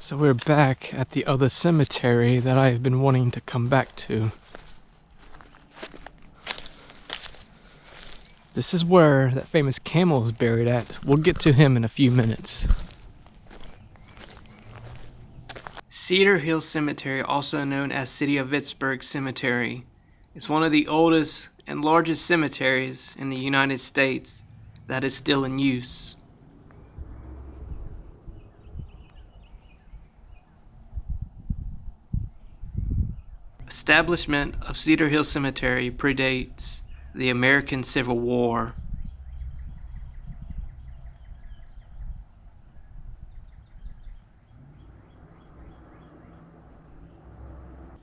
So we're back at the other cemetery that I've been wanting to come back to. This is where that famous camel is buried at. We'll get to him in a few minutes. Cedar Hill Cemetery, also known as City of Vicksburg Cemetery, is one of the oldest and largest cemeteries in the United States that is still in use. Establishment of Cedar Hill Cemetery predates the American Civil War.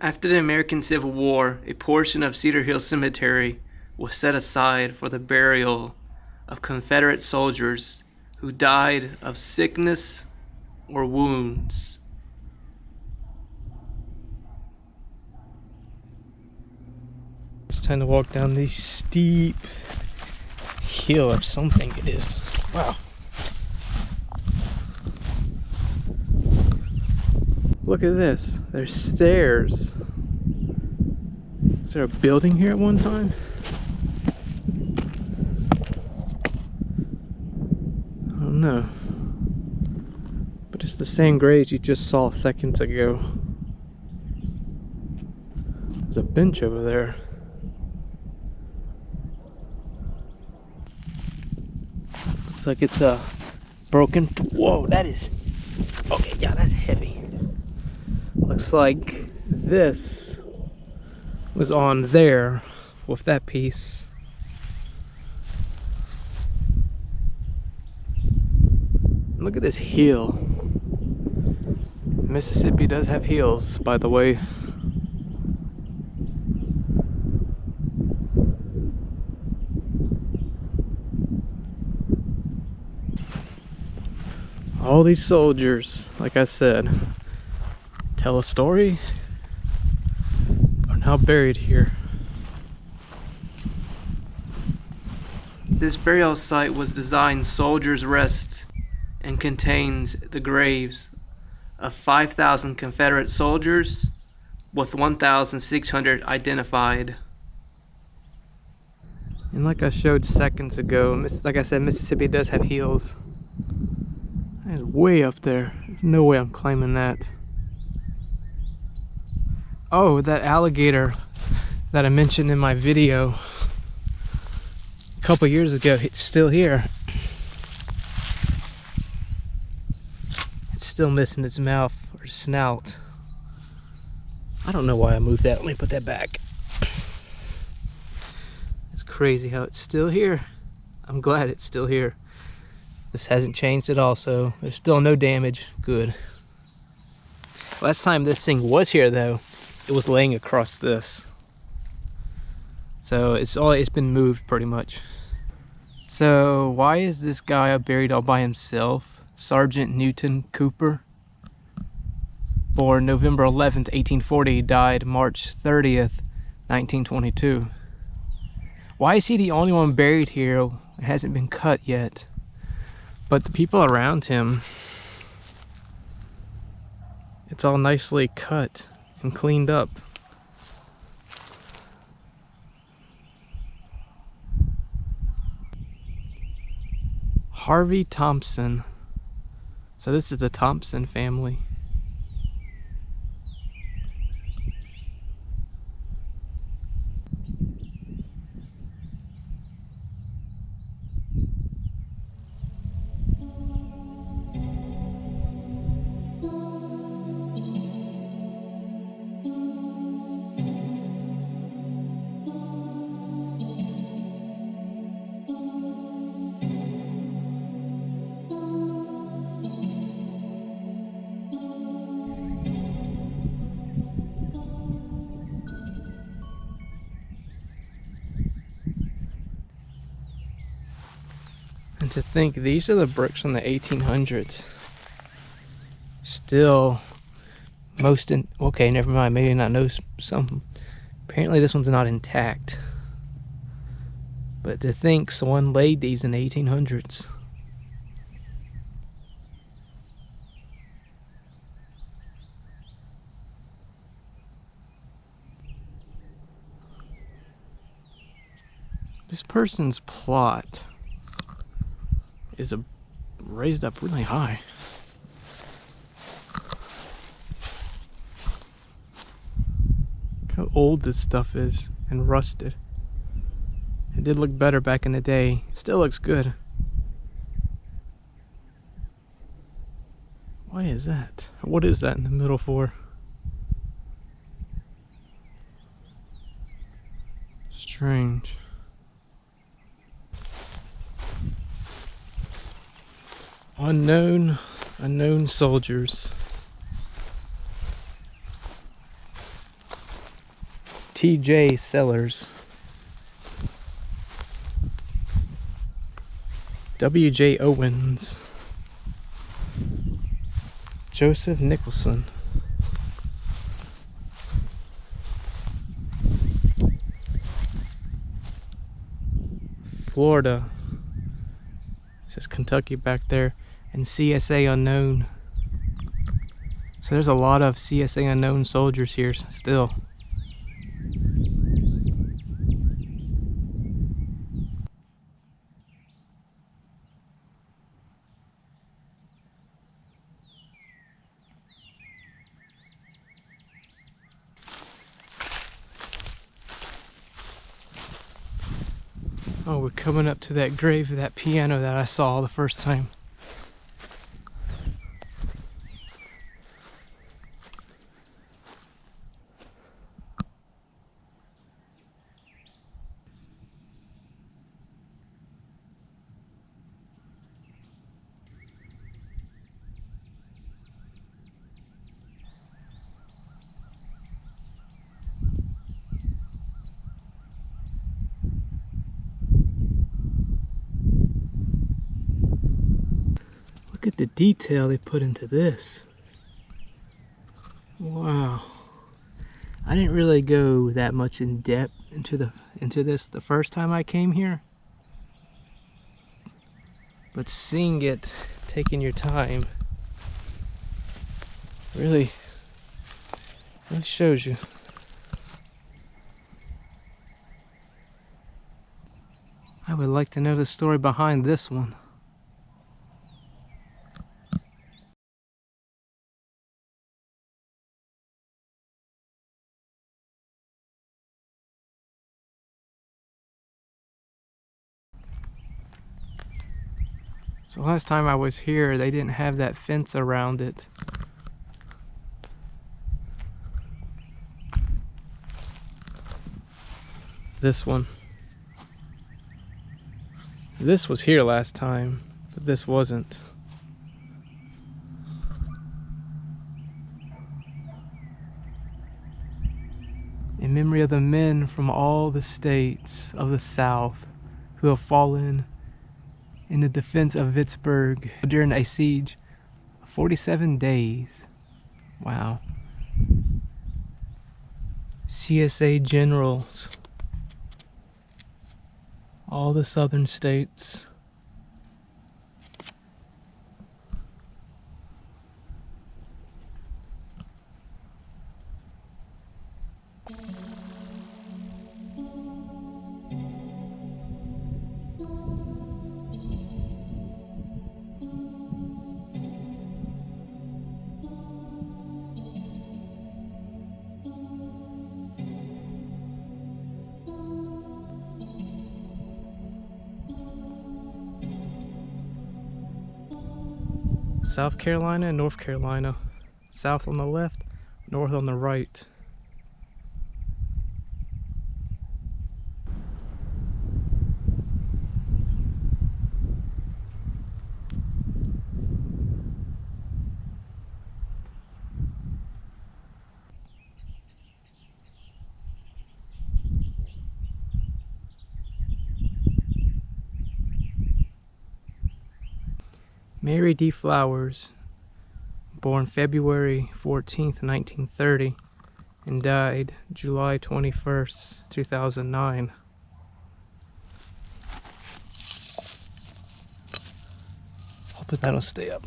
After the American Civil War, a portion of Cedar Hill Cemetery was set aside for the burial of Confederate soldiers who died of sickness or wounds. It's time to walk down this steep hill of something it is. Wow. Look at this. There's stairs. Is there a building here at one time? I don't know. But it's the same graves you just saw seconds ago. There's a bench over there. Looks like it's a broken. Whoa, that is. Okay, yeah, that's heavy. Looks like this was on there with that piece. Look at this hill. Mississippi does have hills, by the way. All these soldiers, like I said, tell a story, are now buried here. This burial site was designed Soldiers Rest and contains the graves of 5,000 Confederate soldiers with 1,600 identified. And like I showed seconds ago, like I said, Mississippi does have hills. That is way up there. There's no way I'm climbing that. Oh, that alligator that I mentioned in my video a couple years ago, it's still here. It's still missing its mouth or snout. I don't know why I moved that. Let me put that back. It's crazy how it's still here. I'm glad it's still here. This hasn't changed at all, so there's still no damage. Good. Last time this thing was here, though, it was laying across this. So it's been moved pretty much. So why is this guy buried all by himself? Sergeant Newton Cooper. Born November 11th, 1840, died March 30th, 1922. Why is he the only one buried here? It hasn't been cut yet. But the people around him, it's all nicely cut and cleaned up. Harvey Thompson. So this is the Thompson family. And to think, these are the bricks from the 1800s. Still, okay, never mind, maybe not know some. Apparently this one's not intact. But to think someone laid these in the 1800s. This person's plot is raised up really high. Look how old this stuff is and rusted. It did look better back in the day. Still looks good. Why is that? What is that in the middle for? Strange. Unknown soldiers. TJ Sellers. WJ Owens. Joseph Nicholson. Florida. It says Kentucky back there. And CSA unknown. So there's a lot of CSA unknown soldiers here still. Oh, we're coming up to that grave of that piano that I saw the first time. Look at the detail they put into this. Wow. I didn't really go that much in depth into this the first time I came here. But seeing it, taking your time, really shows you. I would like to know the story behind this one. So last time I was here, they didn't have that fence around it. This one. This was here last time, but this wasn't. In memory of the men from all the states of the South who have fallen in the defense of Vicksburg during a siege of 47 days. Wow. CSA generals. All the southern states. South Carolina and North Carolina. South on the left, north on the right. Mary D. Flowers, born February 14th, 1930, and died July 21st, 2009. Hope that'll stay up.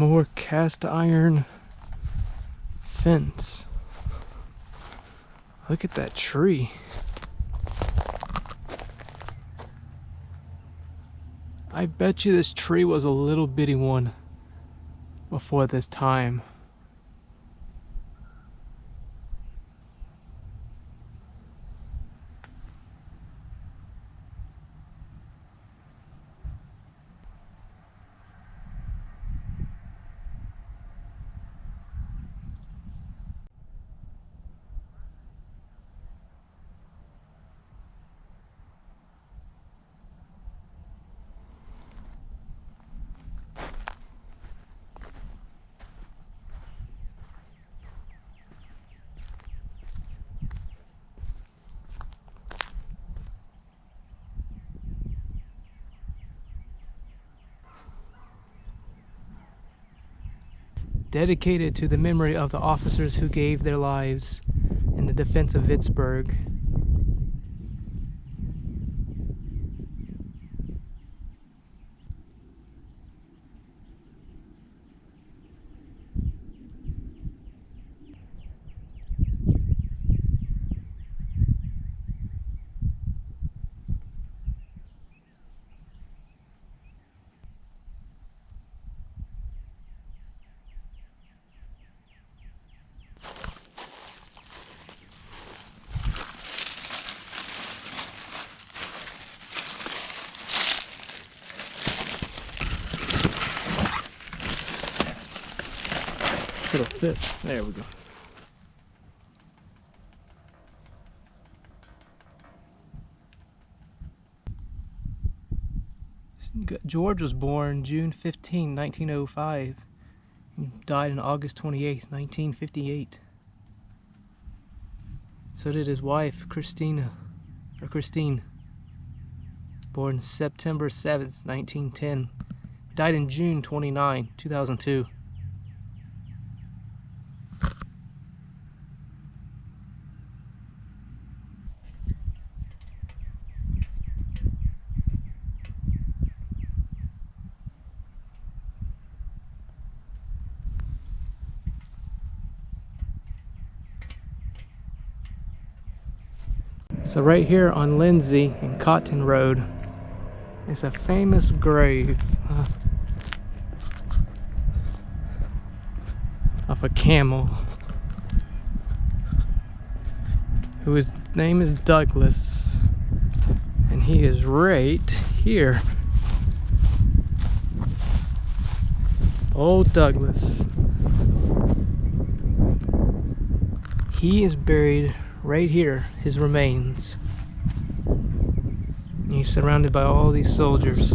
More cast iron fence. Look at that tree. I bet you this tree was a little bitty one before this time. Dedicated to the memory of the officers who gave their lives in the defense of Vicksburg. It'll fit. There we go. George was born June 15, 1905. And died on August 28, 1958. So did his wife, Christine. Born September 7th, 1910. Died in June 29, 2002. So right here on Lindsay and Cotton Road is a famous grave of a camel whose name is Douglas, and he is right here. Old Douglas. He is buried right here, his remains. And he's surrounded by all these soldiers.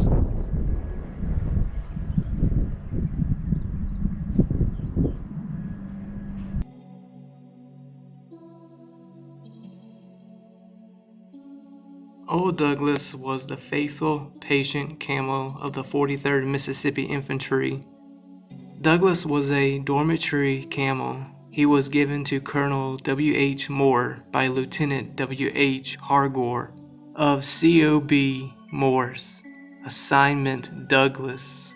Old Douglas was the faithful, patient camel of the 43rd Mississippi Infantry. Douglas was a dormitory camel. He was given to Colonel W.H. Moore by Lieutenant W.H. Hargore of C.O.B. Morse. Assignment Douglas.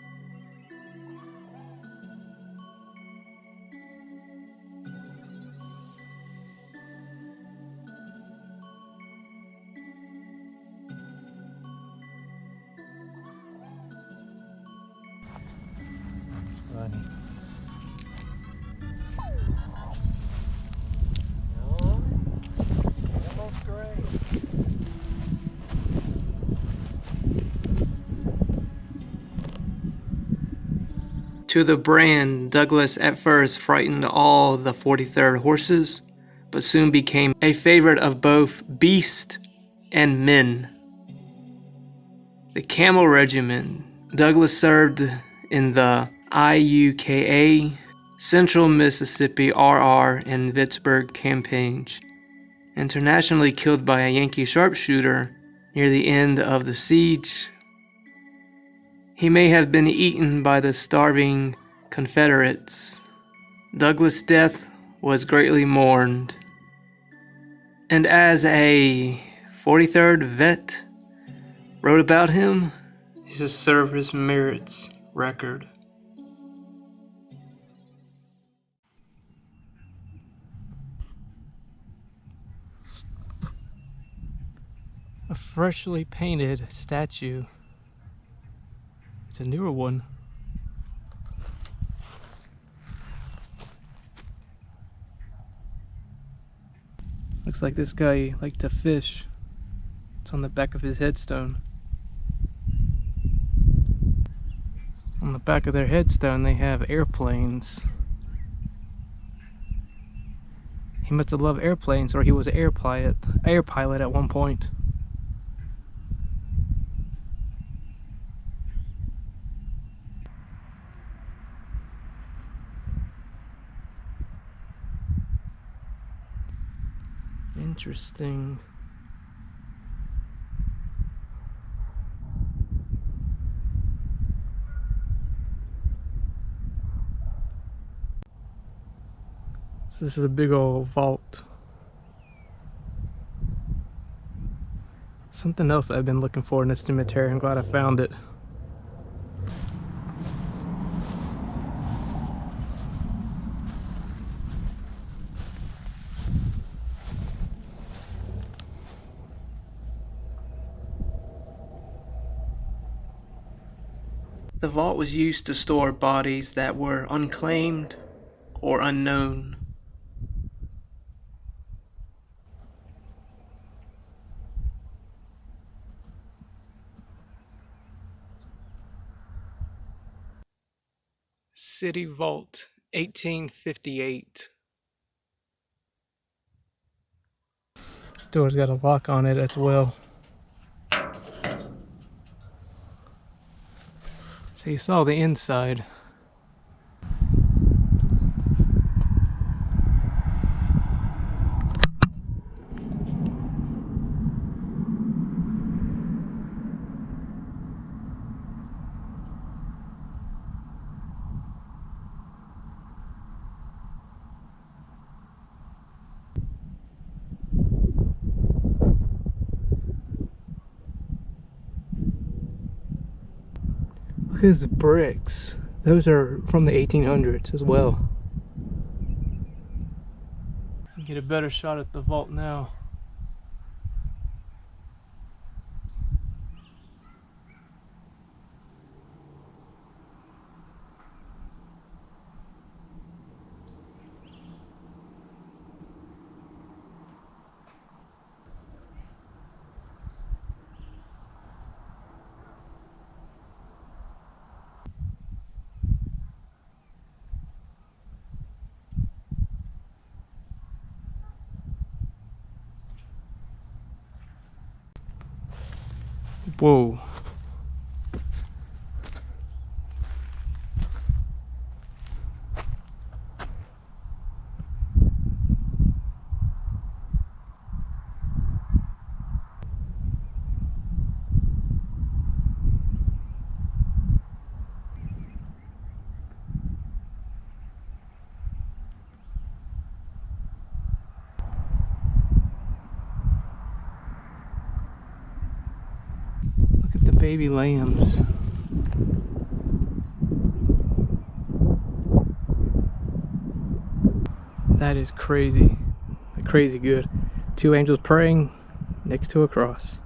Funny. To the brand, Douglas at first frightened all the 43rd horses, but soon became a favorite of both beast and men. The Camel Regiment. Douglas served in the IUKA, Central Mississippi RR, and Vicksburg campaigns. Internationally killed by a Yankee sharpshooter near the end of the siege. He may have been eaten by the starving Confederates. Douglas' death was greatly mourned. And as a 43rd vet wrote about him, his service merits record. A freshly painted statue. It's a newer one. Looks like this guy liked to fish. It's on the back of his headstone. On the back of their headstone they have airplanes. He must have loved airplanes, or he was an air pilot at one point. Interesting. So this is a big old vault. Something else that I've been looking for in this cemetery. I'm glad I found it. The vault was used to store bodies that were unclaimed or unknown. City Vault, 1858. Door's got a lock on it as well. So you saw the inside. Look at the bricks. Those are from the 1800s as well. Get a better shot at the vault now. Whoa. Look at the baby lambs. That is crazy. Crazy good. Two angels praying next to a cross.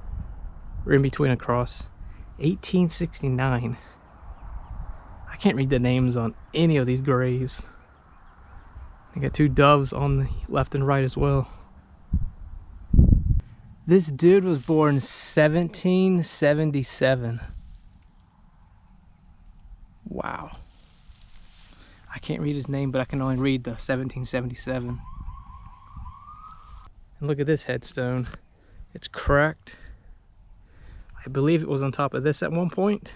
Or in between a cross. 1869. I can't read the names on any of these graves. I got two doves on the left and right as well. This dude was born 1777. Wow. I can't read his name, but I can only read the 1777. And look at this headstone. It's cracked. I believe it was on top of this at one point.